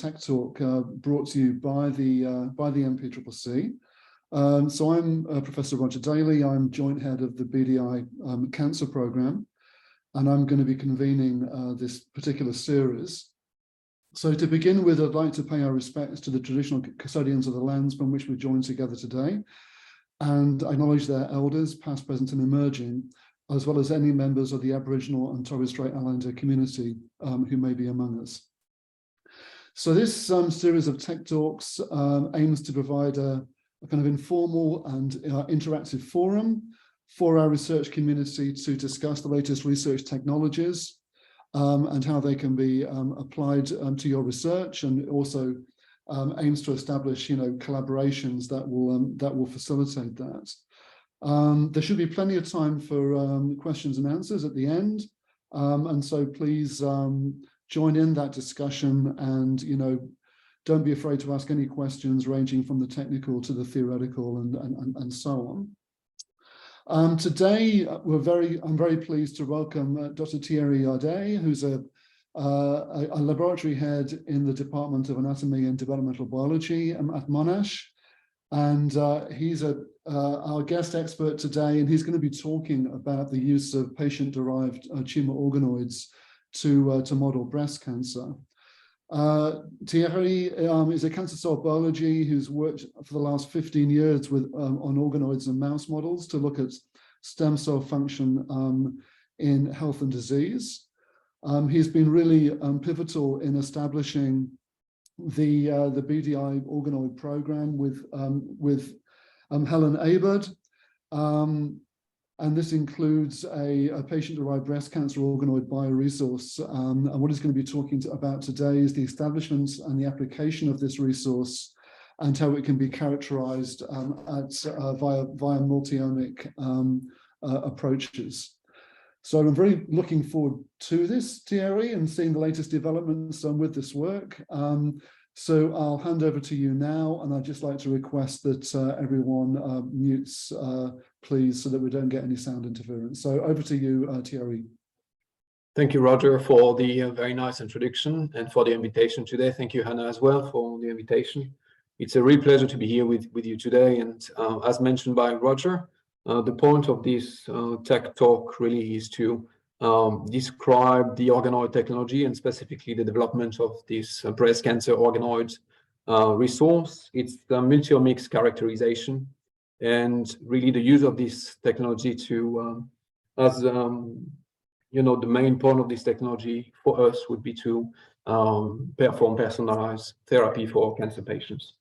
Tech Talk brought to you by the MPCC. So I'm Professor Roger Daly. I'm joint head of the BDI Cancer Programme, and I'm going to be convening this particular series. So to begin with, I'd like to pay our respects to the traditional custodians of the lands from which we join together today, and acknowledge their elders, past, present, and emerging, as well as any members of the Aboriginal and Torres Strait Islander community who may be among us. So this series of Tech Talks aims to provide a kind of informal and interactive forum for our research community to discuss the latest research technologies and how they can be applied to your research, and also aims to establish, collaborations that will facilitate that. There should be plenty of time for questions and answers at the end, and so please join in that discussion, and don't be afraid to ask any questions ranging from the technical to the theoretical and so on. Today I'm very pleased to welcome Dr. Thierry Jarde, who's a laboratory head in the Department of Anatomy and Developmental Biology at Monash, and he's our guest expert today, and he's going to be talking about the use of patient-derived tumour organoids to model breast cancer. Thierry is a cancer cell biology who's worked for the last 15 years on organoids and mouse models to look at stem cell function in health and disease. He's been really pivotal in establishing the BDI organoid program with Helen Aberd, and this includes a patient-derived breast cancer organoid bioresource. And what he's going to be talking about today is the establishment and the application of this resource and how it can be characterized via multi-omic approaches. So I'm very looking forward to this, Thierry, and seeing the latest developments with this work. So I'll hand over to you now, and I'd just like to request that everyone mutes, please, so that we don't get any sound interference. So over to you, Thierry. Thank you, Roger, for the very nice introduction and for the invitation today. Thank you, Hannah, as well, for the invitation. It's a real pleasure to be here with you today. And as mentioned by Roger, the point of this tech talk really is to describe the organoid technology and specifically the development of this breast cancer organoid resource. It's the multi-omics characterization, and really the use of this technology to, the main point of this technology for us would be to perform personalized therapy for cancer patients.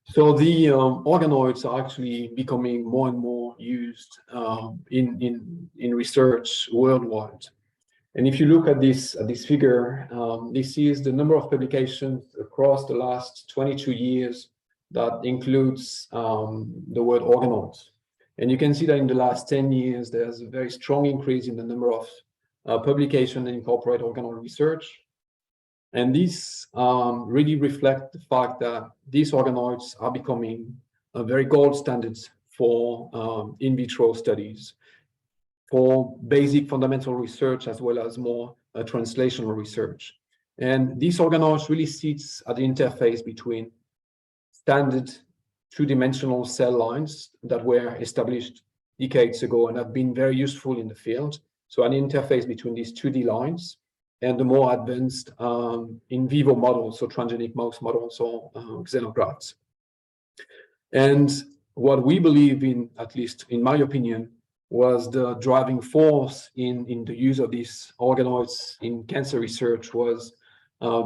So the organoids are actually becoming more and more used in research worldwide. And if you look at this figure, this is the number of publications across the last 22 years that includes the word organoids. And you can see that in the last 10 years, there's a very strong increase in the number of publications that incorporate organoid research. And this really reflects the fact that these organoids are becoming a very gold standard for in vitro studies, for basic fundamental research, as well as more translational research. And these organoids really sits at the interface between standard two-dimensional cell lines that were established decades ago and have been very useful in the field. So an interface between these 2D lines and the more advanced in vivo models, so transgenic mouse models or xenografts. And what we believe in, at least in my opinion, was the driving force in the use of these organoids in cancer research was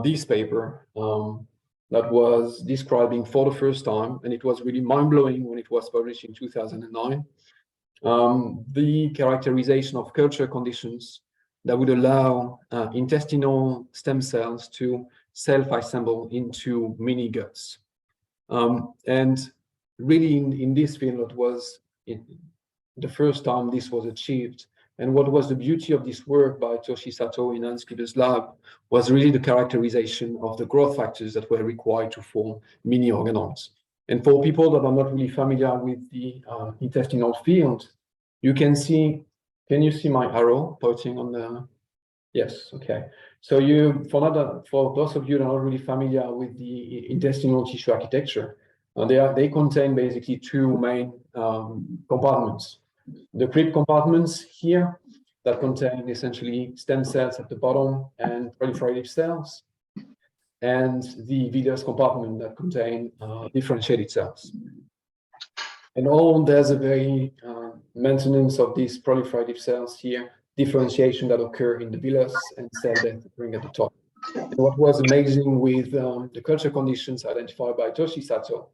this paper that was describing for the first time, and it was really mind-blowing when it was published in 2009, the characterization of culture conditions that would allow intestinal stem cells to self-assemble into mini guts. And really in this field, it was the first time this was achieved. And what was the beauty of this work by Toshi Sato in Hans Kieber's lab was really the characterization of the growth factors that were required to form mini organoids. And for people that are not really familiar with the intestinal field, you can see, can you see my arrow pointing on the, yes, okay. So for those of you that are not really familiar with the intestinal tissue architecture, they contain basically two main compartments. The crypt compartments here that contain essentially stem cells at the bottom and proliferative cells, and the villus compartment that contain differentiated cells. And there's a very maintenance of these proliferative cells here, differentiation that occur in the villus, and cell death occurring at the top. And what was amazing with the culture conditions identified by Toshi Sato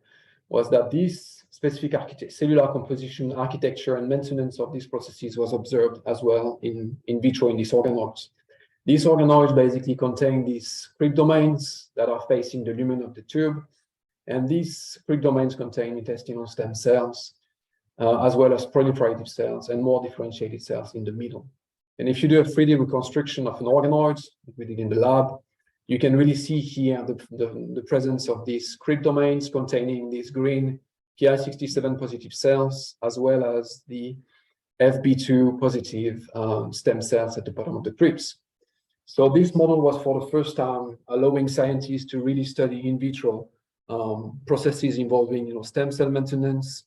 was that this specific cellular composition, architecture, and maintenance of these processes was observed as well in vitro in these organoids. These organoids basically contain these crypt domains that are facing the lumen of the tube, and these crypt domains contain intestinal stem cells, as well as proliferative cells and more differentiated cells in the middle. And if you do a 3D reconstruction of an organoid, like we did in the lab, you can really see here the presence of these crypt domains containing these green Ki67 positive cells, as well as the FB2 positive stem cells at the bottom of the crypts. So this model was for the first time allowing scientists to really study in vitro processes involving stem cell maintenance,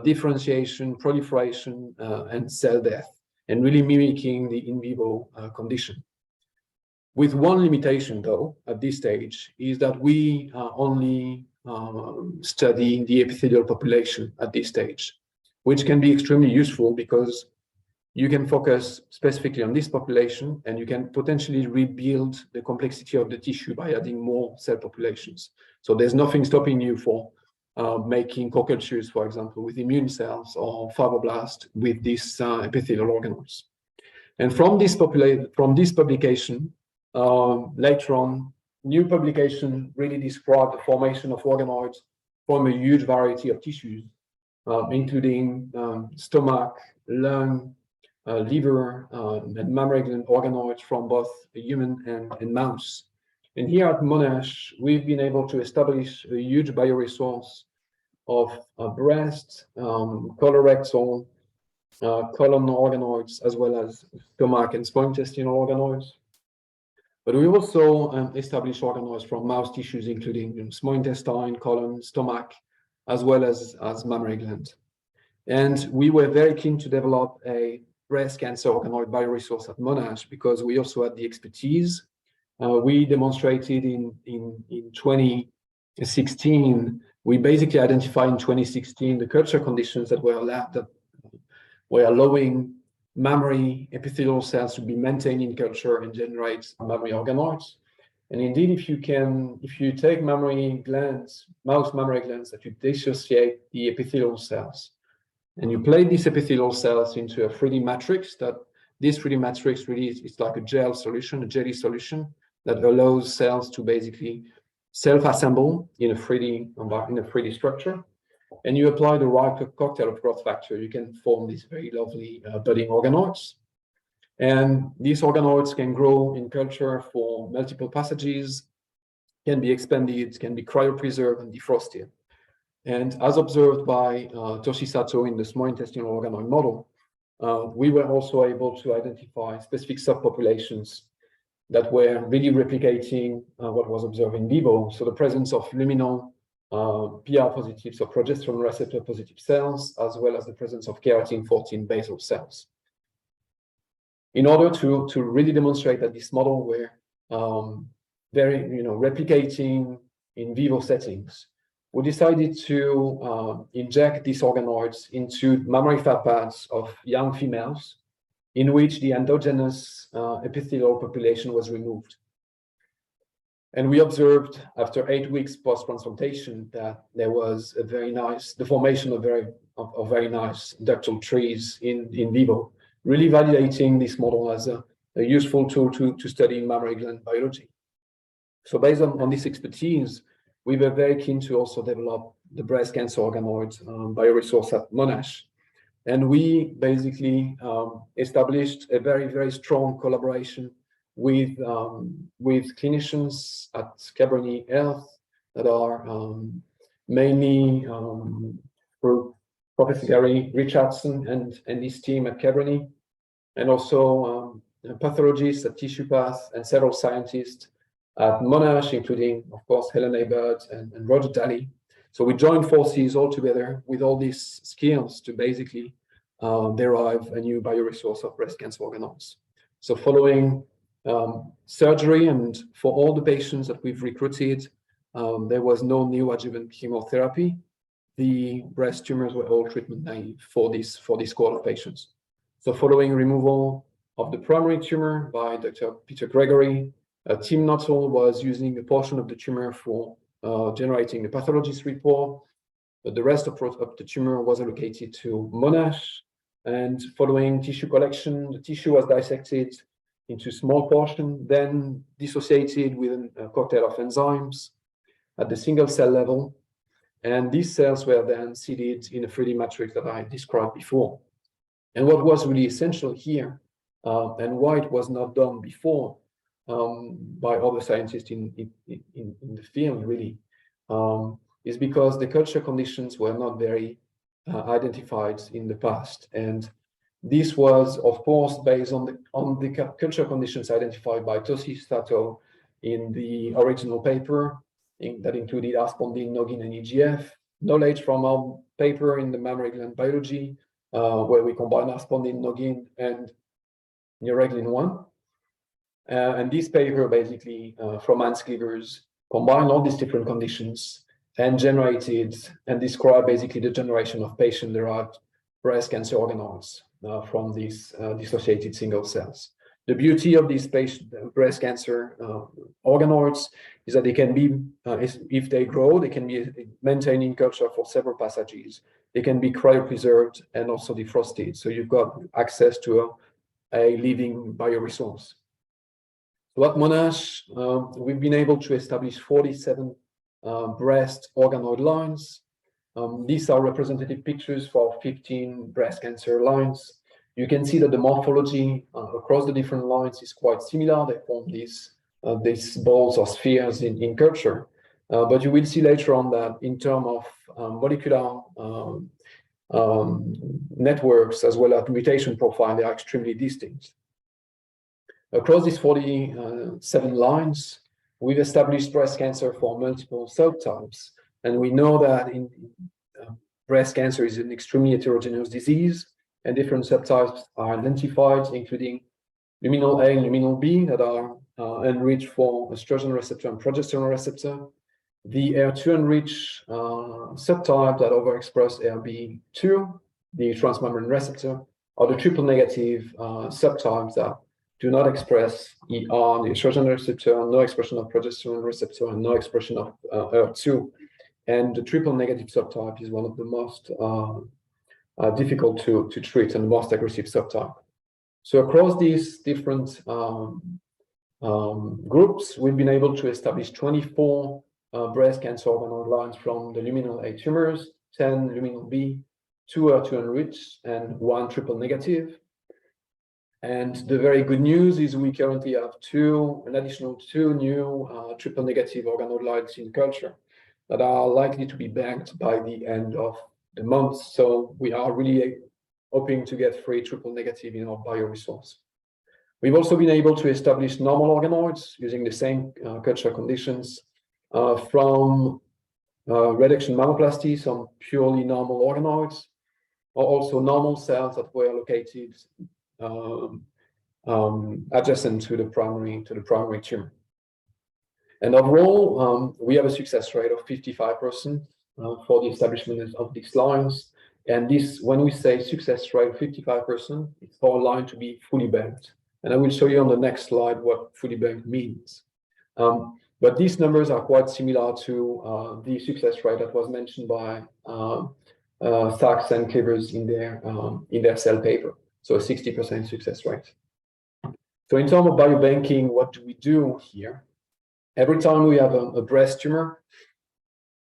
differentiation, proliferation, and cell death, and really mimicking the in vivo condition. With one limitation, though, at this stage, is that we only study the epithelial population at this stage, which can be extremely useful because you can focus specifically on this population, and you can potentially rebuild the complexity of the tissue by adding more cell populations. So there's nothing stopping you for making co-cultures, for example, with immune cells or fibroblasts with these epithelial organoids. And from this publication, later on, new publication really described the formation of organoids from a huge variety of tissues, including stomach, lung, liver, and mammary gland organoids from both human and mouse. And here at Monash, we've been able to establish a huge bioresource of breast, colorectal, colon organoids, as well as stomach and small intestinal organoids. But we also established organoids from mouse tissues, including small intestine, colon, stomach, as well as mammary gland. And we were very keen to develop a breast cancer organoid bioresource at Monash because we also had the expertise. We demonstrated in 2016, we basically identified in 2016 the culture conditions that were allowing mammary epithelial cells to be maintained in culture and generate mammary organoids. And indeed, if you take mammary glands, mouse mammary glands, that you dissociate the epithelial cells, and you plate these epithelial cells into a 3D matrix, that this 3D matrix really is like a gel solution, a jelly solution that allows cells to basically self-assemble in a 3D structure. And you apply the right cocktail of growth factor, you can form these very lovely budding organoids. And these organoids can grow in culture for multiple passages, can be expanded, can be cryopreserved and defrosted. And as observed by Toshi Sato in the small intestinal organoid model, we were also able to identify specific subpopulations that were really replicating what was observed in vivo. So the presence of luminal PR positive, so progesterone receptor positive cells, as well as the presence of keratin 14 basal cells. In order to really demonstrate that this model were replicating in vivo settings, we decided to inject these organoids into mammary fat pads of young females in which the endogenous epithelial population was removed. And we observed after 8 weeks post-transplantation that there was the formation of very nice ductal trees in vivo, really validating this model as a useful tool to study mammary gland biology. So based on this expertise, we were very keen to also develop the breast cancer organoid bioresource at Monash. And we basically established a very, very strong collaboration with clinicians at Cabernet Health that are mainly through Professor Gary Richardson and his team at Cabernet, and also pathologists at TissuePath and several scientists at Monash, including, of course, Helen Abert and Roger Daly. So we joined forces all together with all these skills to basically derive a new bioresource of breast cancer organoids. So following surgery, and for all the patients that we've recruited, there was no neoadjuvant chemotherapy. The breast tumors were all treatment naive for this cohort of patients. So following removal of the primary tumor by Dr. Peter Gregory, Tim Nuttall was using a portion of the tumor for generating a pathologist report, but the rest of the tumor was allocated to Monash. And following tissue collection, the tissue was dissected into small portion, then dissociated with a cocktail of enzymes at the single cell level. And these cells were then seeded in a 3D matrix that I described before. And what was really essential here, and why it was not done before by other scientists in the field, really, is because the culture conditions were not very identified in the past. And this was, of course, based on the culture conditions identified by Toshi Sato in the original paper that included aspondin, noggin, and EGF. Knowledge from our paper in the mammary gland biology, where we combine aspondin, noggin, and neureglin-1. And this paper basically, from Hans Klivers, combined all these different conditions and generated and described basically the generation of patient-derived breast cancer organoids from these dissociated single cells. The beauty of these breast cancer organoids is that they can be, if they grow, they can be maintained in culture for several passages. They can be cryopreserved and also defrosted. So you've got access to a living bioresource. So at Monash, we've been able to establish 47 breast organoid lines. These are representative pictures for 15 breast cancer lines. You can see that the morphology across the different lines is quite similar. They form these balls or spheres in culture. But you will see later on that in terms of molecular networks as well as mutation profile, they are extremely distinct. Across these 47 lines, we've established breast cancer for multiple subtypes. And we know that breast cancer is an extremely heterogeneous disease, and different subtypes are identified, including luminal A and luminal B that are enriched for estrogen receptor and progesterone receptor. The HER2 enriched subtype that overexpress HER2, the transmembrane receptor, or the triple negative subtypes that do not express ER, the estrogen receptor, no expression of progesterone receptor, and no expression of HER2. And the triple negative subtype is one of the most difficult to treat and the most aggressive subtype. So across these different groups, we've been able to establish 24 breast cancer organoid lines from the luminal A tumors, 10 luminal B, 2 HER2 enriched, and 1 triple negative. And the very good news is we currently have an additional 2 new triple negative organoid lines in culture that are likely to be banked by the end of the month. So we are really hoping to get 3 triple negative in our bioresource. We've also been able to establish normal organoids using the same culture conditions from reduction mammoplasty, some purely normal organoids, or also normal cells that were located adjacent to the primary tumor. And overall, we have a success rate of 55% for the establishment of these lines. And this, when we say success rate 55%, it's for a line to be fully banked. And I will show you on the next slide what fully banked means. But these numbers are quite similar to the success rate that was mentioned by Sachs and Klivers in their Cell paper. So a 60% success rate. So in terms of biobanking, what do we do here? Every time we have a breast tumor,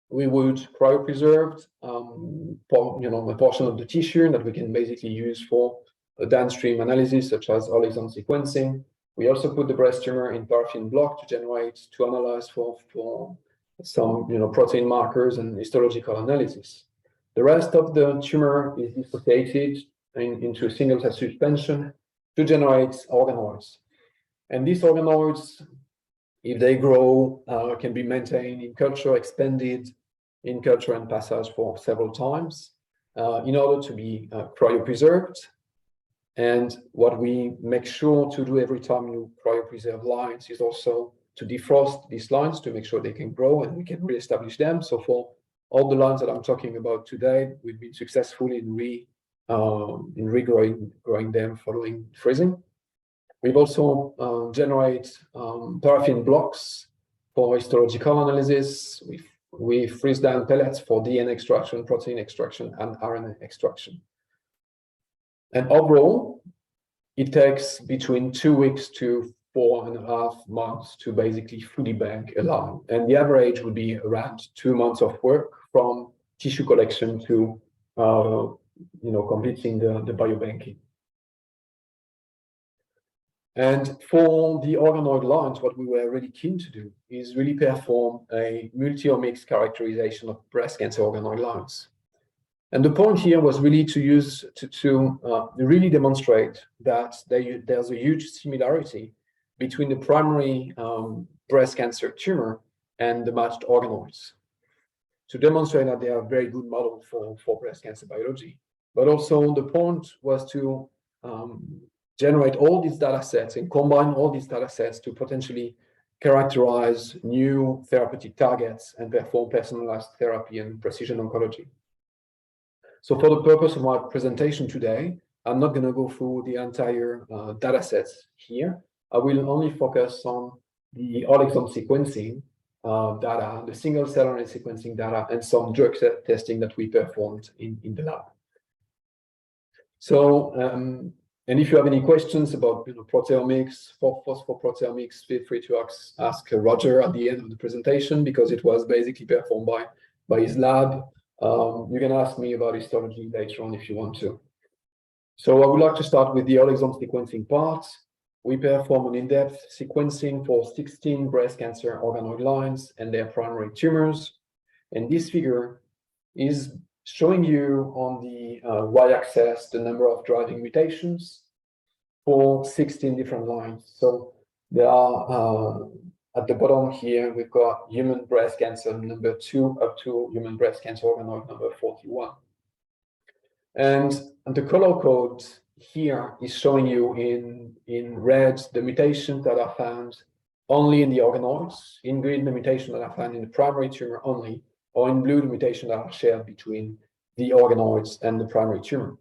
we would cryopreserve a portion of the tissue that we can basically use for a downstream analysis, such as whole exome sequencing. We also put the breast tumor in paraffin block to analyze for some protein markers and histological analysis. The rest of the tumor is dissociated into a single cell suspension to generate organoids. And these organoids, if they grow, can be maintained in culture, expanded in culture and passage for several times in order to be cryopreserved. And what we make sure to do every time you cryopreserve lines is also to defrost these lines to make sure they can grow and we can reestablish them. So for all the lines that I'm talking about today, we've been successful in regrowing them following freezing. We've also generate paraffin blocks for histological analysis. We freeze down pellets for DNA extraction, protein extraction, and RNA extraction. And overall, it takes between 2 weeks to 4.5 months to basically fully bank a line. And the average would be around 2 months of work from tissue collection to completing the biobanking. And for the organoid lines, what we were really keen to do is really perform a multi-omics characterization of breast cancer organoid lines. And the point here was really to use to really demonstrate that there's a huge similarity between the primary breast cancer tumor and the matched organoids, to demonstrate that they are a very good model for breast cancer biology. But also the point was to generate all these data sets and combine all these data sets to potentially characterize new therapeutic targets and perform personalized therapy and precision oncology. So for the purpose of my presentation today, I'm not going to go through the entire data sets here. I will only focus on the whole exome sequencing data, the single cell RNA sequencing data, and some drug testing that we performed in the lab. So, and if you have any questions about proteomics, for proteomics, feel free to ask Roger at the end of the presentation, because it was basically performed by his lab. You can ask me about histology later on if you want to. So I would like to start with the whole exome sequencing part. We perform an in-depth sequencing for 16 breast cancer organoid lines and their primary tumors. And this figure is showing you on the y-axis the number of driving mutations for 16 different lines. So there are, at the bottom here, we've got human breast cancer number 2 up to human breast cancer organoid number 41. And the color code here is showing you in red the mutations that are found only in the organoids, in green the mutations that are found in the primary tumor only, or in blue the mutations that are shared between the organoids and the primary tumor.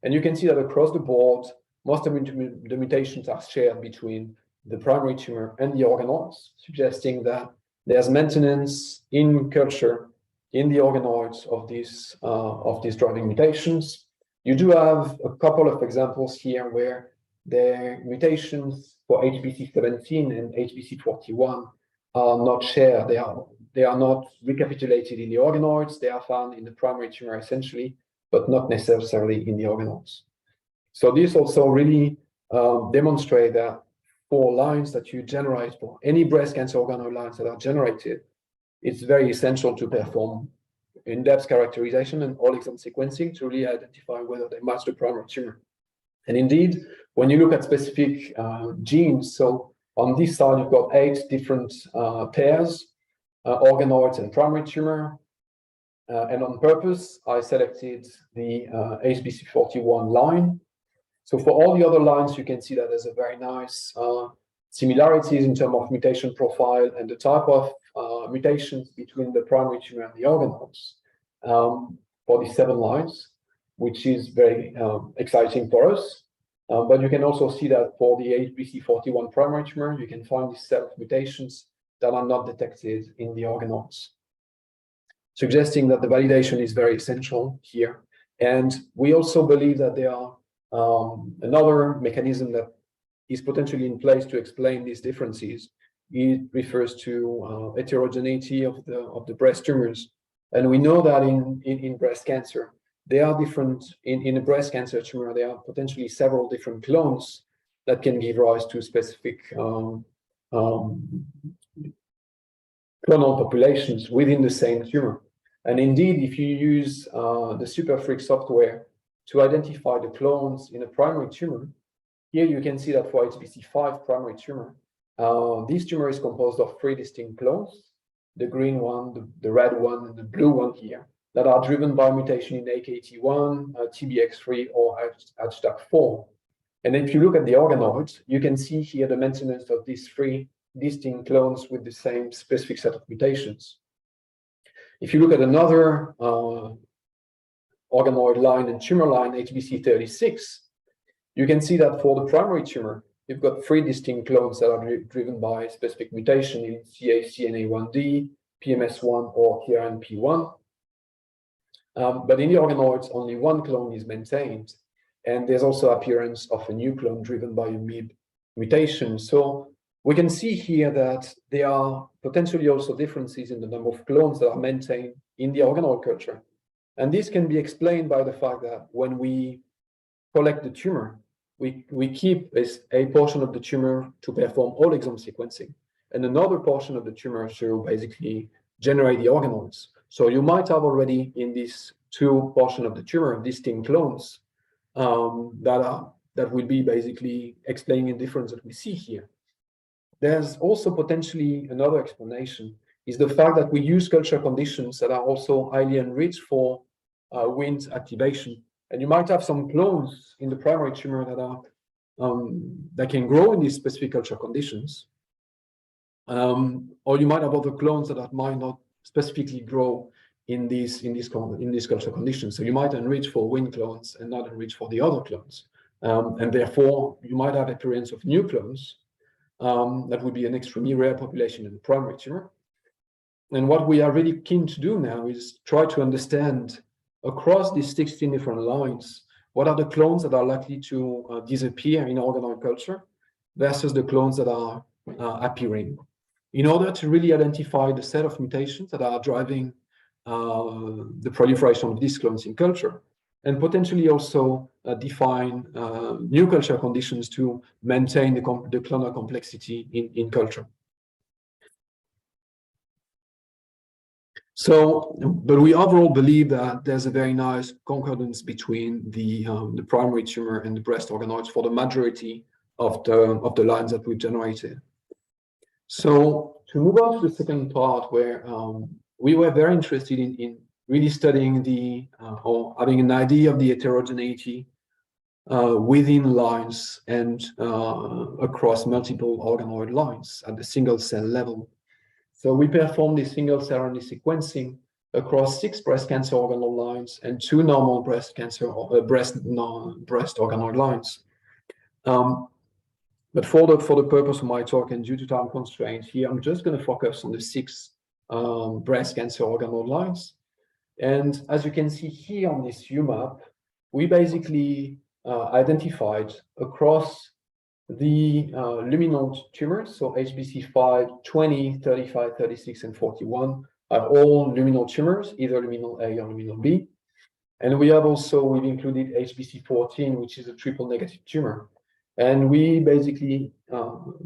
And you can see that across the board, most of the mutations are shared between the primary tumor and the organoids, suggesting that there's maintenance in culture in the organoids of these driving mutations. You do have a couple of examples here where the mutations for HPC17 and HPC41 are not shared. They are not recapitulated in the organoids. They are found in the primary tumor essentially, but not necessarily in the organoids. So this also really demonstrates that for lines that you generate, for any breast cancer organoid lines that are generated, it's very essential to perform in-depth characterization and whole exome sequencing to really identify whether they match the primary tumor. And indeed, when you look at specific genes, so on this side, you've got 8 different pairs, organoids and primary tumor. And on purpose, I selected the HPC41 line. So for all the other lines, you can see that there's a very nice similarities in terms of mutation profile and the type of mutations between the primary tumor and the organoids for these 7 lines, which is very exciting for us. But you can also see that for the HPC41 primary tumor, you can find these set of mutations that are not detected in the organoids, suggesting that the validation is very essential here. And we also believe that there are another mechanism that is potentially in place to explain these differences. It refers to heterogeneity of the breast tumors. And we know that in breast cancer, they are different. In a breast cancer tumor, there are potentially several different clones that can give rise to specific clonal populations within the same tumor. And indeed, if you use the SuperFreak software to identify the clones in a primary tumor, Here you can see that for HPC5 primary tumor, this tumor is composed of 3 distinct clones, the green one, the red one, and the blue one here, that are driven by mutation in AKT1, TBX3, or HDAC4. And if you look at the organoids, you can see here the maintenance of these 3 distinct clones with the same specific set of mutations. If you look at another organoid line and tumor line, HBC36, you can see that for the primary tumor, you've got 3 distinct clones that are driven by specific mutation in CACNA1D, PMS1, or KRNP1. But in the organoids, only 1 clone is maintained. And there's also appearance of a new clone driven by a MIB mutation. So we can see here that there are potentially also differences in the number of clones that are maintained in the organoid culture. And this can be explained by the fact that when we collect the tumor, we keep a portion of the tumor to perform whole exome sequencing, and another portion of the tumor to basically generate the organoids. So you might have already in these 2 portions of the tumor distinct clones that will be basically explaining the difference that we see here. There's also potentially another explanation, is the fact that we use culture conditions that are also highly enriched for Wnt activation. And you might have some clones in the primary tumor that are that can grow in these specific culture conditions, or you might have other clones that might not specifically grow in these culture conditions. So you might enrich for Wnt clones and not enrich for the other clones, and therefore you might have appearance of new clones. That would be an extremely rare population in the primary tumor. And what we are really keen to do now is try to understand across these 16 different lines, what are the clones that are likely to disappear in organoid culture versus the clones that are appearing, in order to really identify the set of mutations that are driving the proliferation of these clones in culture, and potentially also define new culture conditions to maintain the clonal complexity in culture. So, but we overall believe that there's a very nice concordance between the primary tumor and the breast organoids for the majority of the lines that we've generated. So to move on to the second part, where we were very interested in really studying or having an idea of the heterogeneity within lines and across multiple organoid lines at the single cell level. So we performed this single cell RNA sequencing across 6 breast cancer organoid lines and 2 normal breast cancer or breast organoid lines. But for the purpose of my talk and due to time constraints here, I'm just going to focus on the 6 breast cancer organoid lines. And as you can see here on this UMAP, we basically identified across the luminal tumors, so HPC5, 20, 35, 36, and 41 are all luminal tumors, either luminal A or luminal B. And we've included HPC14, which is a triple negative tumor. And we basically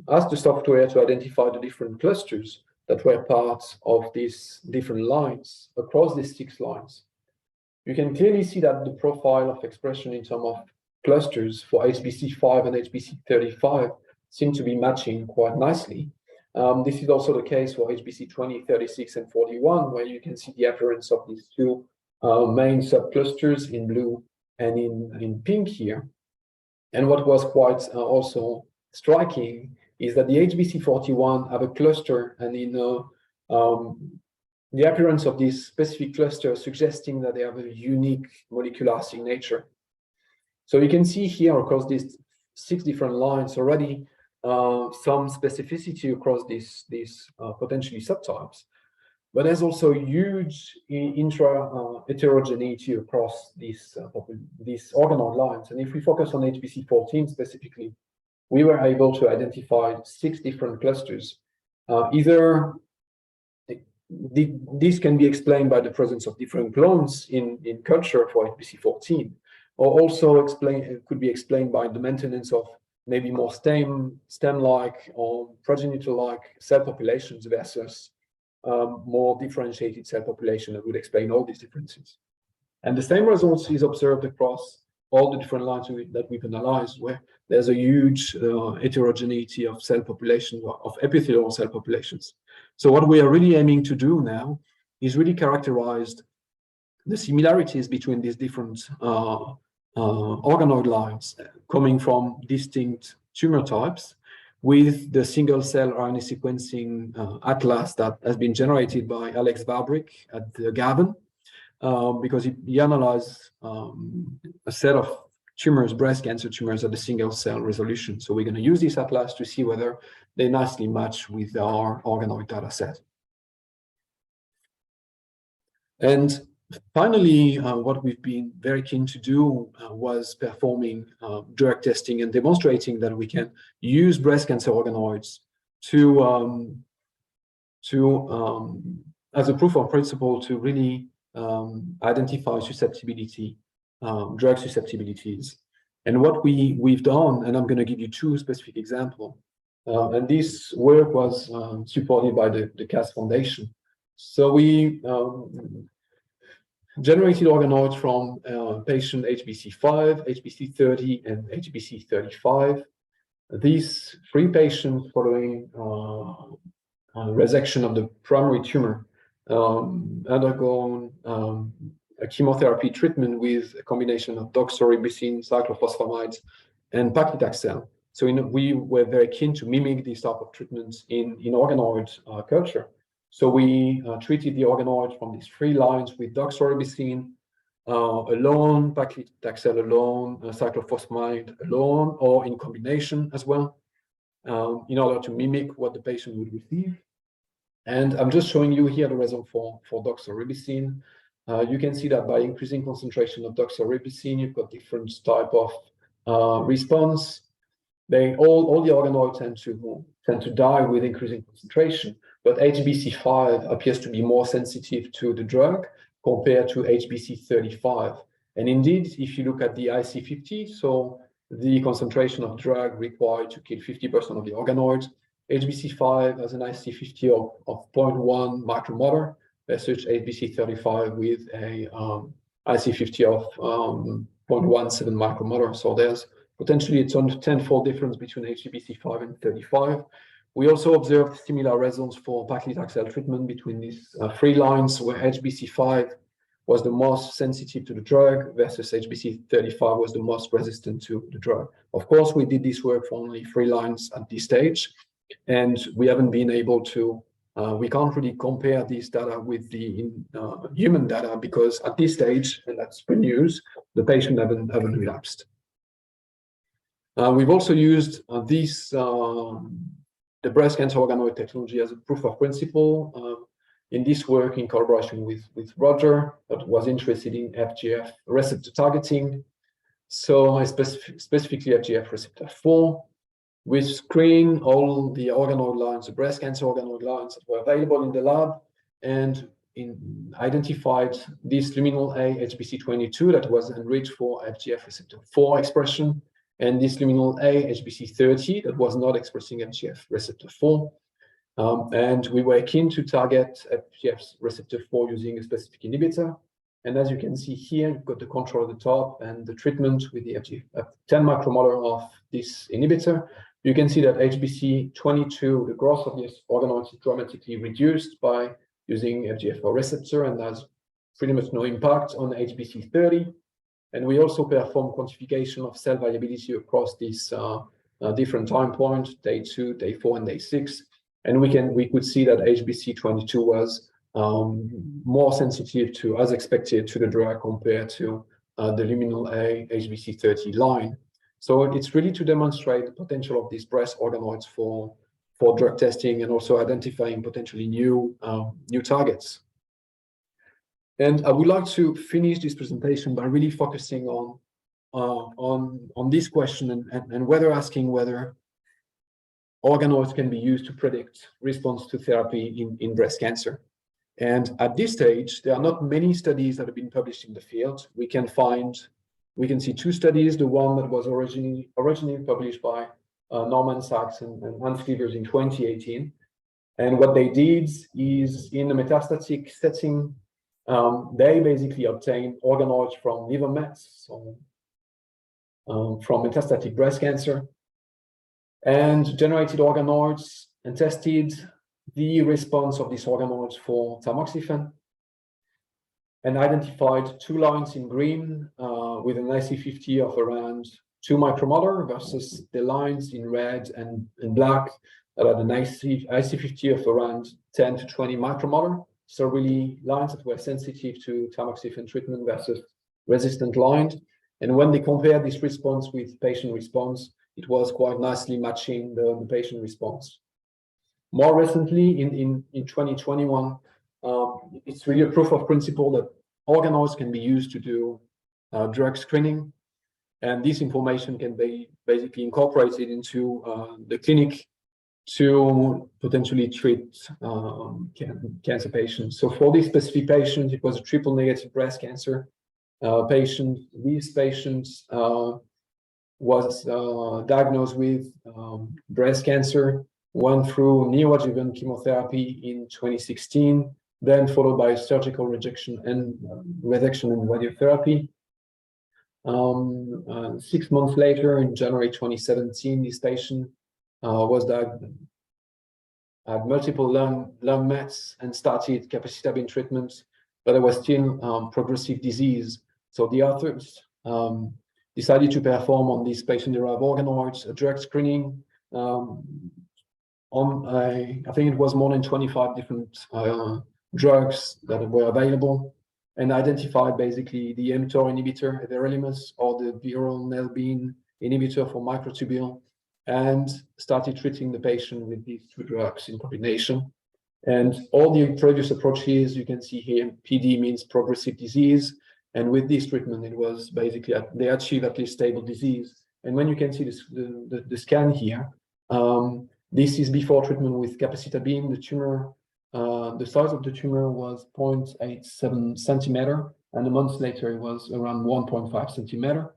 asked the software to identify the different clusters that were parts of these different lines across these 6 lines. You can clearly see that the profile of expression in terms of clusters for HPC5 and HPC35 seem to be matching quite nicely. This is also the case for HPC20, 36, and 41, where you can see the appearance of these 2 main subclusters in blue and in pink here. And what was quite also striking is that the HPC41 have a cluster, and in the appearance of this specific cluster suggesting that they have a unique molecular signature. So you can see here across these 6 different lines already some specificity across these potentially subtypes, but there's also huge heterogeneity across these organoid lines. And if we focus on HPC14 specifically, we were able to identify 6 different clusters. Either this can be explained by the presence of different clones in culture for HPC14, or also could be explained by the maintenance of maybe more stem-like or progenitor-like cell populations versus more differentiated cell population that would explain all these differences. And the same results is observed across all the different lines that we've analyzed, where there's a huge heterogeneity of cell populations, of epithelial cell populations. So what we are really aiming to do now is really characterize the similarities between these different organoid lines coming from distinct tumor types with the single cell RNA sequencing atlas that has been generated by Alex Warbrick at the Gavin, because he analyzed a set of tumors, breast cancer tumors at the single cell resolution. So we're going to use this atlas to see whether they nicely match with our organoid data set. And finally, what we've been very keen to do was performing drug testing and demonstrating that we can use breast cancer organoids as a proof of principle to really identify susceptibility, drug susceptibilities. And what we've done, and I'm going to give you two specific examples, and this work was supported by the CAS Foundation. So we generated organoids from patient HBC5, HBC30, and HBC35. These 3 patients following resection of the primary tumor undergone a chemotherapy treatment with a combination of doxorubicin, cyclophosphamide, and paclitaxel. So we were very keen to mimic these type of treatments in organoid culture. So we treated the organoids from these 3 lines with doxorubicin alone, paclitaxel alone, cyclophosphamide alone, or in combination as well, in order to mimic what the patient would receive. And I'm just showing you here the result for doxorubicin. You can see that by increasing concentration of doxorubicin, you've got different type of response. All the organoids tend to die with increasing concentration, but HBC5 appears to be more sensitive to the drug compared to HBC35. And indeed, if you look at the IC50, so the concentration of drug required to kill 50% of the organoids, HBC5 has an IC50 of 0.1 micromolar versus HBC35 with a IC50 of 0.17 micromolar. So there's potentially a 10-fold difference between HBC5 and 35. We also observed similar results for paclitaxel treatment between these 3 lines, where HBC5 was the most sensitive to the drug versus HBC35 was the most resistant to the drug. Of course, we did this work for only 3 lines at this stage, and we haven't been able to, we can't really compare this data with the human data, because at this stage, and that's good news, the patient haven't relapsed. We've also used the breast cancer organoid technology as a proof of principle in this work in collaboration with Roger, that was interested in FGF receptor targeting. So specifically FGF receptor 4. We screened all the organoid lines, the breast cancer organoid lines that were available in the lab, and identified this luminal A HBC22 that was enriched for FGF receptor 4 expression, and this luminal A HBC30 that was not expressing FGF receptor 4. And we were keen to target FGF receptor 4 using a specific inhibitor. And as you can see here, you've got the control at the top and the treatment with the FGF 10 micromolar of this inhibitor. You can see that HBC22, the growth of this organoid is dramatically reduced by using FGFR receptor, and has pretty much no impact on HBC30. And we also perform quantification of cell viability across these different time points, day 2, day 4, and day 6. And we could see that HBC22 was more sensitive to, as expected, to the drug compared to the luminal A HBC30 line. So it's really to demonstrate the potential of these breast organoids for drug testing, and also identifying potentially new targets. And I would like to finish this presentation by really focusing on this question, and asking whether organoids can be used to predict response to therapy in breast cancer. And at this stage, there are not many studies that have been published in the field. We can see 2 studies, the one that was originally published by Norman Sachs and Hans Clevers in 2018. And what they did is, in a metastatic setting, they basically obtained organoids from liver mets, so from metastatic breast cancer, and generated organoids and tested the response of these organoids for tamoxifen, and identified two lines in green with an IC50 of around 2 micromolar versus the lines in red and in black that had an IC50 of around 10 to 20 micromolar. So really lines that were sensitive to tamoxifen treatment versus resistant lines. And when they compared this response with patient response, it was quite nicely matching the patient response. More recently, in 2021, it's really a proof of principle that organoids can be used to do drug screening. And this information can be basically incorporated into the clinic to potentially treat cancer patients. So for this specific patient, it was a triple negative breast cancer patient. These patients was diagnosed with breast cancer, went through neoadjuvant chemotherapy in 2016, then followed by surgical resection and radiotherapy. 6 months later, in January 2017, this patient was diagnosed, had multiple lung mets and started capecitabine treatment, but there was still progressive disease. So the authors decided to perform on these patient-derived organoids a drug screening on I think it was more than 25 different drugs that were available, and identified basically the mTOR inhibitor, everolimus, or the viral Nel-bean inhibitor for microtubule, and started treating the patient with these two drugs in combination. And all the previous approaches, you can see here, PD means progressive disease. And with this treatment, it was basically, they achieved at least stable disease. And when you can see this, the scan here, this is before treatment with capecitabine. The tumor, the size of the tumor was 0.87 centimeter, and a month later it was around 1.5 centimeter.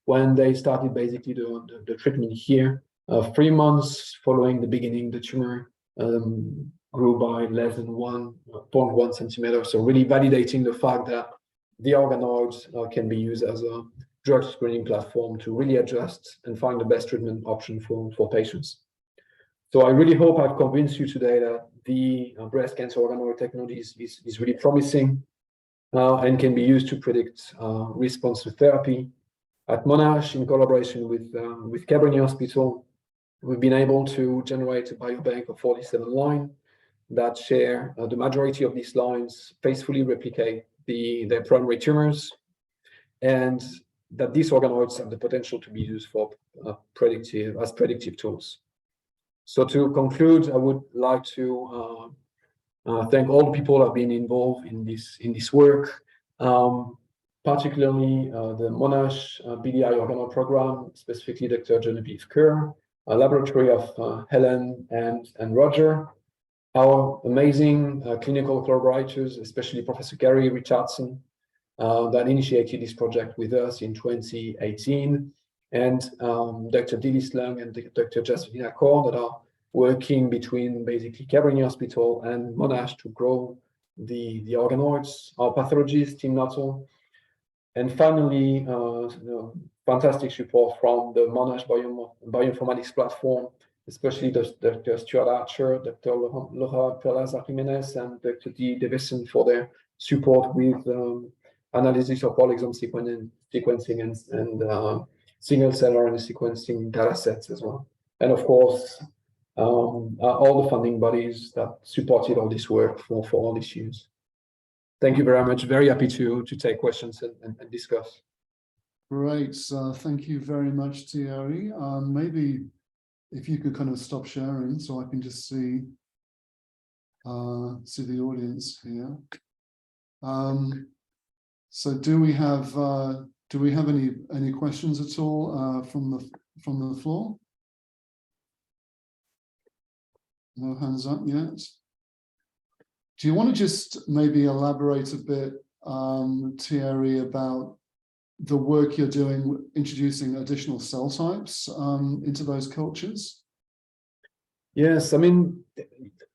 When they started basically the treatment here, 3 months following the beginning, the tumor grew by less than 1.1 centimeter. So really validating the fact that the organoids can be used as a drug screening platform to really adjust and find the best treatment option for patients. So I really hope I've convinced you today that the breast cancer organoid technology is really promising and can be used to predict response to therapy. At Monash, in collaboration with Cabrini Hospital, we've been able to generate a biobank of 47 lines that share the majority of these lines faithfully replicate their primary tumors, and that these organoids have the potential to be used for predictive tools. So to conclude, I would like to thank all the people who have been involved in this work, particularly the Monash BDI organoid program, specifically Dr. Genevieve Kerr, a laboratory of Helen and Roger, our amazing clinical collaborators, especially Professor Gary Richardson, that initiated this project with us in 2018, and Dr. Dilys Lung and Dr. Jasmine Accor that are working between basically Cabrini Hospital and Monash to grow the organoids, our pathologist, Tim Nuttall, and finally, fantastic support from the Monash bioinformatics platform, especially Dr. Stuart Archer, Dr. Laura Perez-Jimenez, and Dr. Dee Davison for their support with analysis of whole exome sequencing and single cell RNA sequencing data sets as well. And of course, all the funding bodies that supported all this work for all these years. Thank you very much. Very happy to take questions and discuss. Great. Thank you very much, Thierry. Maybe if you could kind of stop sharing so I can just see the audience here. So do we have any questions at all from the floor? No hands up yet. Do you want to just maybe elaborate a bit, Thierry, about the work you're doing, introducing additional cell types into those cultures? Yes, I mean,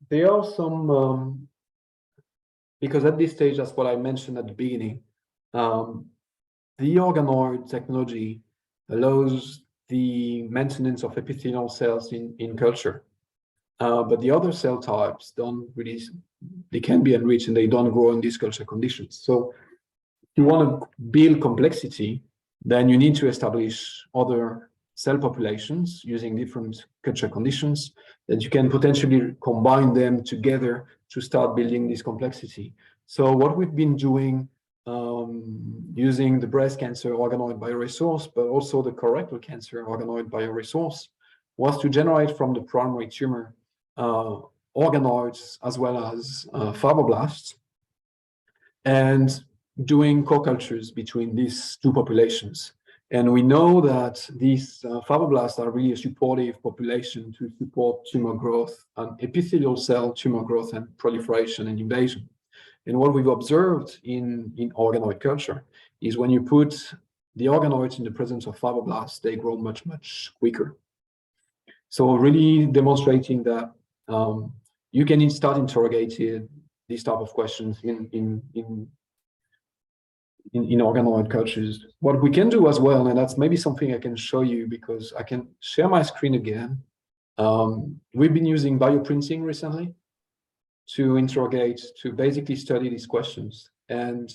there are some, because at this stage, that's what I mentioned at the beginning, the organoid technology allows the maintenance of epithelial cells in culture. But the other cell types don't really, they can be enriched and they don't grow in these culture conditions. So if you want to build complexity, then you need to establish other cell populations using different culture conditions that you can potentially combine them together to start building this complexity. So what we've been doing using the breast cancer organoid bioresource, but also the colorectal cancer organoid bioresource, was to generate from the primary tumor organoids as well as fibroblasts, and doing co-cultures between these two populations. And we know that these fibroblasts are really a supportive population to support tumor growth and epithelial cell tumor growth and proliferation and invasion. And what we've observed in organoid culture is when you put the organoids in the presence of fibroblasts, they grow much, much quicker. So really demonstrating that you can start interrogating these type of questions in organoid cultures. What we can do as well, and that's maybe something I can show you because I can share my screen again. We've been using bioprinting recently to interrogate, to basically study these questions. And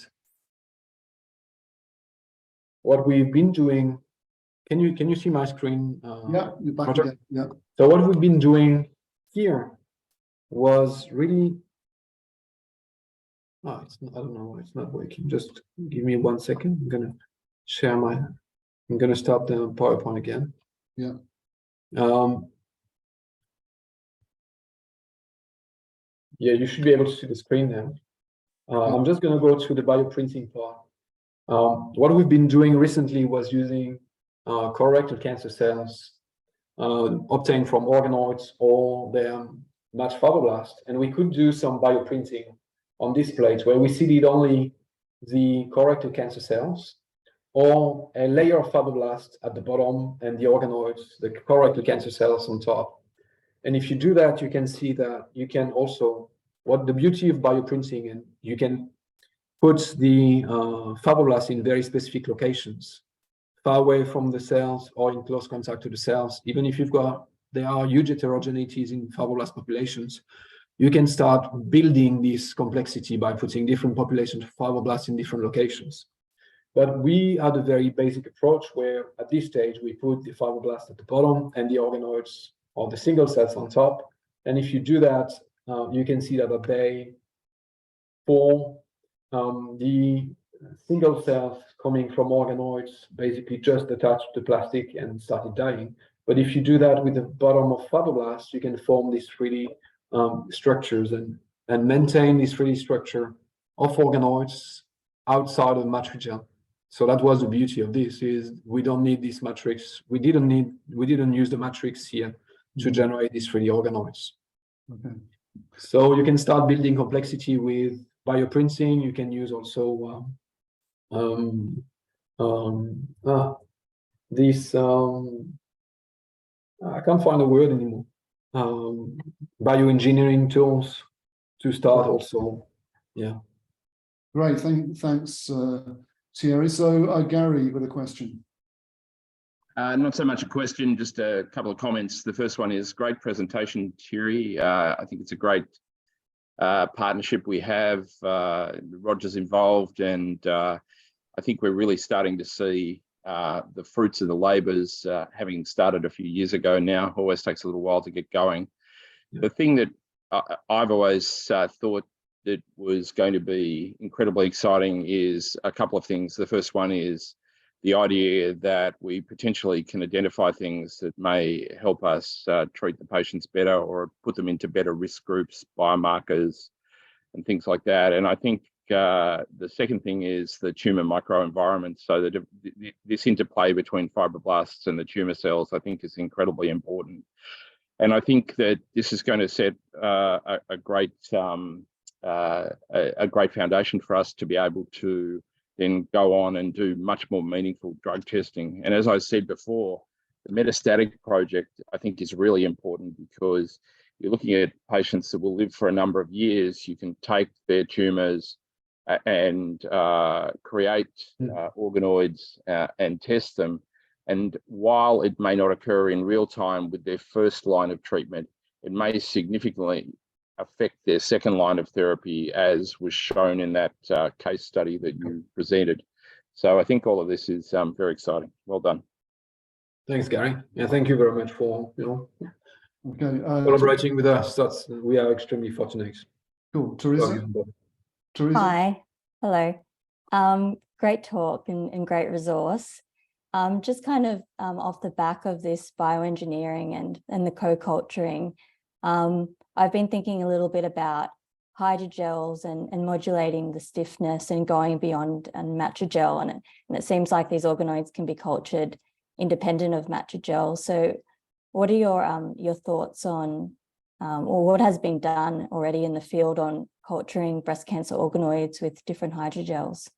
what we've been doing, can you see my screen? Yeah, you're back again. Yeah. So what we've been doing here was really, I don't know why it's not working. Just give me 1 second. I'm gonna share I'm gonna start the PowerPoint again. Yeah. Yeah, you should be able to see the screen now. I'm just gonna go to the bioprinting part. What we've been doing recently was using colorectal cancer cells obtained from organoids or their matched fibroblasts, and we could do some bioprinting on this plate where we seeded only the colorectal cancer cells or a layer of fibroblasts at the bottom and the organoids, the colorectal cancer cells on top. And if you do that, you can see that you can also, what the beauty of bioprinting, and you can put the fibroblasts in very specific locations, far away from the cells or in close contact to the cells. Even if there are huge heterogeneities in fibroblast populations, you can start building this complexity by putting different populations of fibroblasts in different locations. But we had a very basic approach where at this stage, we put the fibroblasts at the bottom and the organoids or the single cells on top. And if you do that, you can see that at day 4, the single cells coming from organoids basically just attached the plastic and started dying. But if you do that with the bottom of fibroblasts, you can form these 3D structures and maintain this 3D structure of organoids outside of matrix gel. So that was the beauty of this, is we don't need this matrix. We didn't use the matrix here to generate these 3D organoids. Okay. So you can start building complexity with bioprinting. You can use also this, I can't find a word anymore, bioengineering tools to start also. Yeah. Great, thanks, Thierry. So Gary, you've got a question. Not so much a question, just a couple of comments. The first one is great presentation, Thierry. I think it's a great partnership we have. Roger's involved, and I think we're really starting to see the fruits of the labours, having started a few years ago now. Always takes a little while to get going. Yeah. The thing that I've always thought that was going to be incredibly exciting is a couple of things. The first one is the idea that we potentially can identify things that may help us treat the patients better or put them into better risk groups, biomarkers, and things like that. And I think the second thing is the tumour microenvironment. So that this interplay between fibroblasts and the tumour cells, I think, is incredibly important. And I think that this is going to set a great foundation for us to be able to then go on and do much more meaningful drug testing. And as I said before, the metastatic project, I think, is really important because you're looking at patients that will live for a number of years. You can take their tumours and create organoids and test them. And while it may not occur in real time with their first line of treatment, it may significantly affect their second line of therapy, as was shown in that case study that you presented. So I think all of this is very exciting. Well done. Thanks, Gary. Yeah, thank you very much for Okay. collaborating with us. We are extremely fortunate. Cool. Teresa? Teresa? Hi. Hello. Great talk and great resource. Just kind of off the back of this bioengineering and the co-culturing, I've been thinking a little bit about hydrogels and modulating the stiffness and going beyond matrigel, and it seems like these organoids can be cultured independent of matrigel. So what are your thoughts on, or what has been done already in the field on culturing breast cancer organoids with different hydrogels?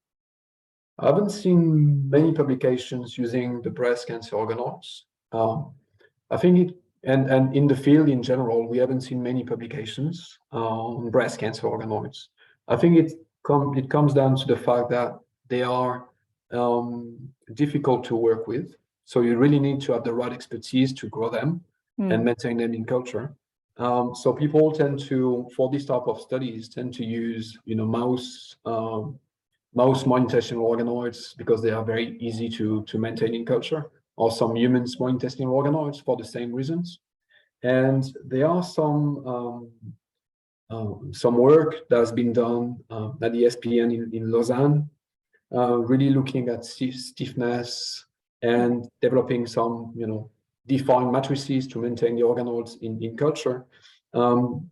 I haven't seen many publications using the breast cancer organoids. I think and in the field in general, we haven't seen many publications on breast cancer organoids. I think it comes down to the fact that they are difficult to work with. So you really need to have the right expertise to grow them and maintain them in culture. So people tend to, for this type of studies, tend to use, mouse small intestinal organoids because they are very easy to maintain in culture, or some human small intestinal organoids for the same reasons. And there are some work that has been done at the SPN in Lausanne, really looking at stiffness and developing some, defined matrices to maintain the organoids in culture.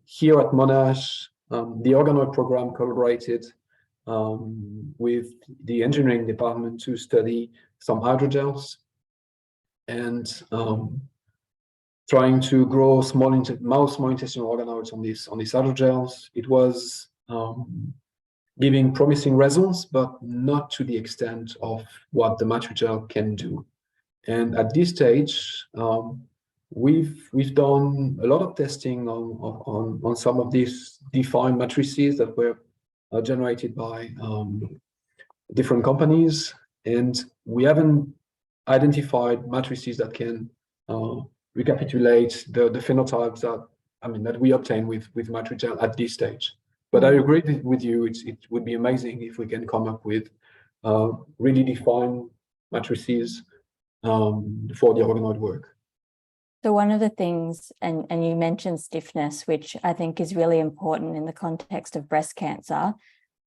Here at Monash, the organoid program collaborated with the engineering department to study some hydrogels and trying to grow mouse small intestinal organoids on these hydrogels. It was giving promising results, but not to the extent of what the matrigel can do. And at this stage, we've done a lot of testing on some of these defined matrices that were generated by different companies, and we haven't identified matrices that can recapitulate the phenotypes that we obtain with matrigel at this stage. But I agree with you, it would be amazing if we can come up with really defined matrices for the organoid work. So one of the things, and you mentioned stiffness, which I think is really important in the context of breast cancer,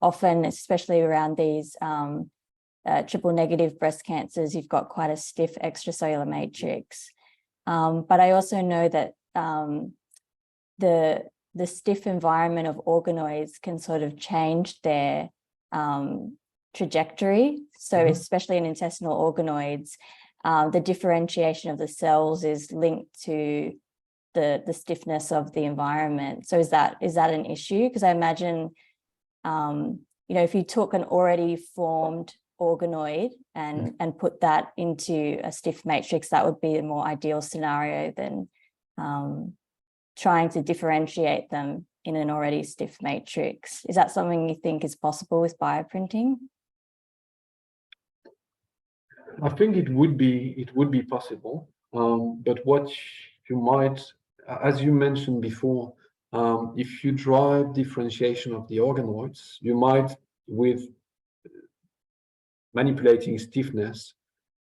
often, especially around these triple negative breast cancers, you've got quite a stiff extracellular matrix. But I also know that the stiff environment of organoids can sort of change their trajectory. So especially in intestinal organoids, the differentiation of the cells is linked to the stiffness of the environment. So is that an issue? Because I imagine, if you took an already formed organoid and put that into a stiff matrix, that would be a more ideal scenario than trying to differentiate them in an already stiff matrix. Is that something you think is possible with bioprinting? I think it would be possible, but what you might, as you mentioned before, if you drive differentiation of the organoids, you might, with manipulating stiffness,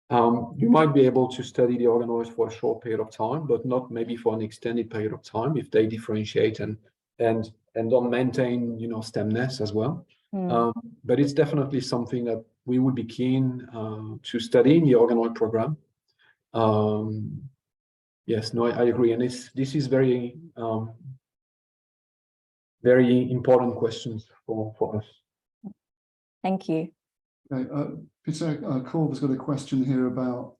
you might be able to study the organoids for a short period of time, but not maybe for an extended period of time if they differentiate and don't maintain, stemness as well. But it's definitely something that we would be keen to study in the organoid program. Yes, no, I agree, and this is very very important questions for us. Thank you. Okay, Peter Korb has got a question here about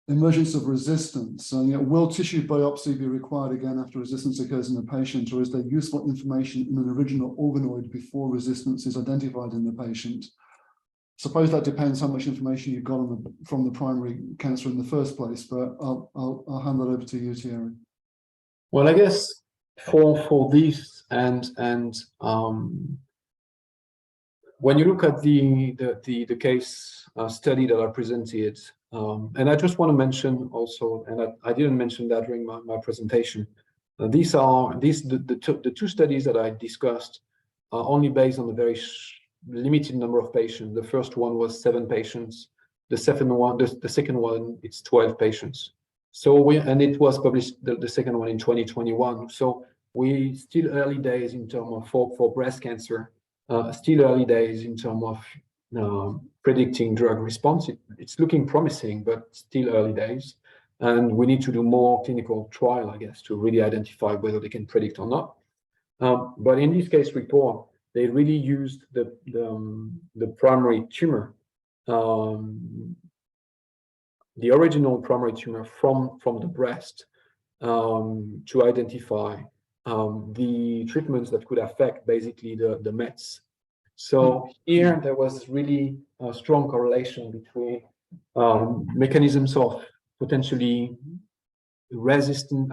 emergence of resistance. Will tissue biopsy be required again after resistance occurs in the patient, or is there useful information in an original organoid before resistance is identified in the patient? Suppose that depends how much information you've got from the primary cancer in the first place, but I'll hand that over to you, Thierry. Well, I guess for this and when you look at the case study that I presented, and I just want to mention also, and I didn't mention that during my presentation, the two studies that I discussed are only based on a very limited number of patients. The first one was 7 patients. The second one, it's 12 patients. So and it was published, the second one, in 2021. So we still early days in terms of for breast cancer, still early days in terms of predicting drug response. It's looking promising, but still early days. And we need to do more clinical trial, I guess, to really identify whether they can predict or not. But in this case report, they really used the primary tumor, the original primary tumor from the breast, to identify the treatments that could affect basically the Mets. So here there was really a strong correlation between mechanisms of potentially resistant,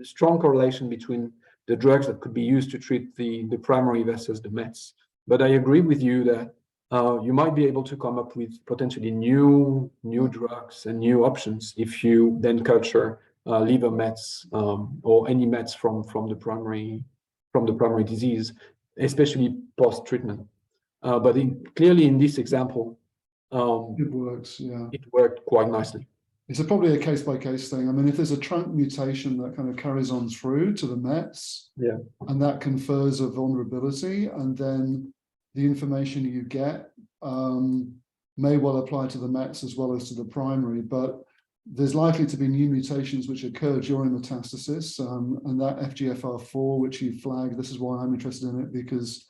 strong correlation between the drugs that could be used to treat the primary versus the Mets. But I agree with you that you might be able to come up with potentially new drugs and new options if you then culture liver Mets or any Mets from the primary disease, especially post-treatment. But clearly in this example, it works. Yeah, it worked quite nicely. It's probably a case-by-case thing. I mean, if there's a trunk mutation that kind of carries on through to the Mets, yeah, and that confers a vulnerability, and then the information you get may well apply to the Mets as well as to the primary, but there's likely to be new mutations which occur during metastasis, and that FGFR4, which you flagged, this is why I'm interested in it, because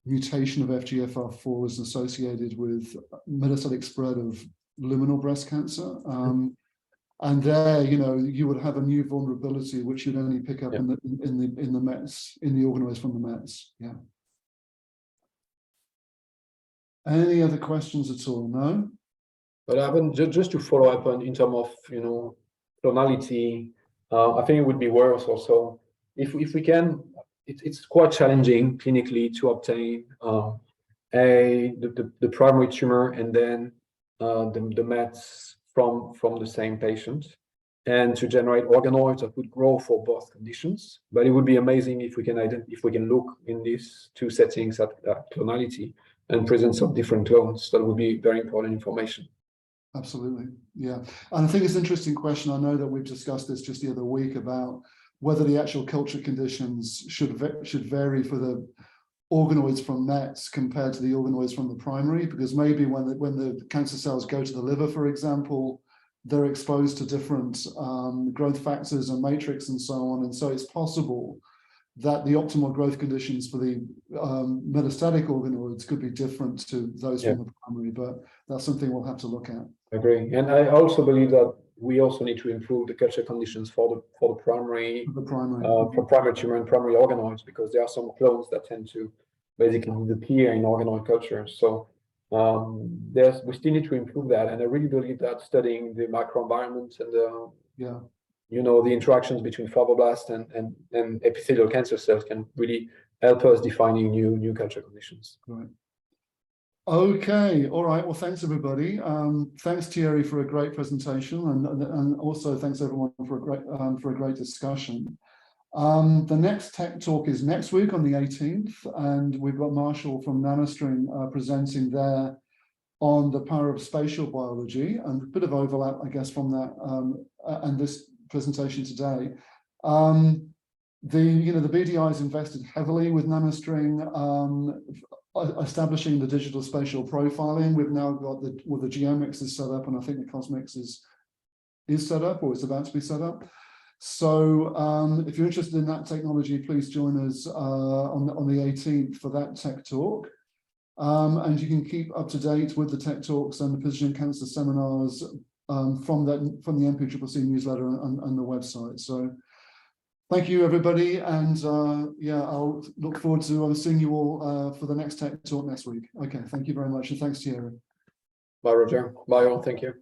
mutation of FGFR4 is associated with metastatic spread of luminal breast cancer. And there, you would have a new vulnerability which you'd only pick up in the Mets, in the organoids from the Mets. Yeah. Any other questions at all? No? But I haven't, just to follow up on in terms of clonality, I think it would be worse also if we can. It's quite challenging clinically to obtain the primary tumor and then the Mets from the same patient, and to generate organoids that would grow for both conditions. But it would be amazing if we can look in these two settings at clonality and presence of different clones. That would be very important information. Absolutely, yeah. And I think it's an interesting question. I know that we've discussed this just the other week about whether the actual culture conditions should vary for the organoids from Mets compared to the organoids from the primary, because maybe when the cancer cells go to the liver, for example, they're exposed to different growth factors and matrix and so on, and so it's possible that the optimal growth conditions for the metastatic organoids could be different to those from the primary, but that's something we'll have to look at. I agree, and I also believe that we also need to improve the culture conditions for the primary, for primary tumor and primary organoids, because there are some clones that tend to basically disappear in organoid culture. So we still need to improve that, and I really believe that studying the microenvironment and the interactions between fibroblasts and epithelial cancer cells can really help us defining new culture conditions. Right. Okay, all right. Well, thanks everybody. Thanks Thierry for a great presentation, and also thanks everyone for a great discussion. The next tech talk is next week on the 18th, and we've got Marshall from Nanostring presenting there on the power of spatial biology, and a bit of overlap, I guess, from that and this presentation today. The BDI has invested heavily with Nanostring, establishing the digital spatial profiling. We've now got the genomics is set up, and I think the cosmics is set up, or it's about to be set up. So if you're interested in that technology, please join us on the 18th for that tech talk. And you can keep up to date with the tech talks and the precision cancer seminars from the MPCC newsletter and the website. So thank you, everybody, and I'll look forward to seeing you all for the next tech talk next week. Okay, thank you very much, and thanks, Thierry. Bye, Roger. Bye, all. Thank you.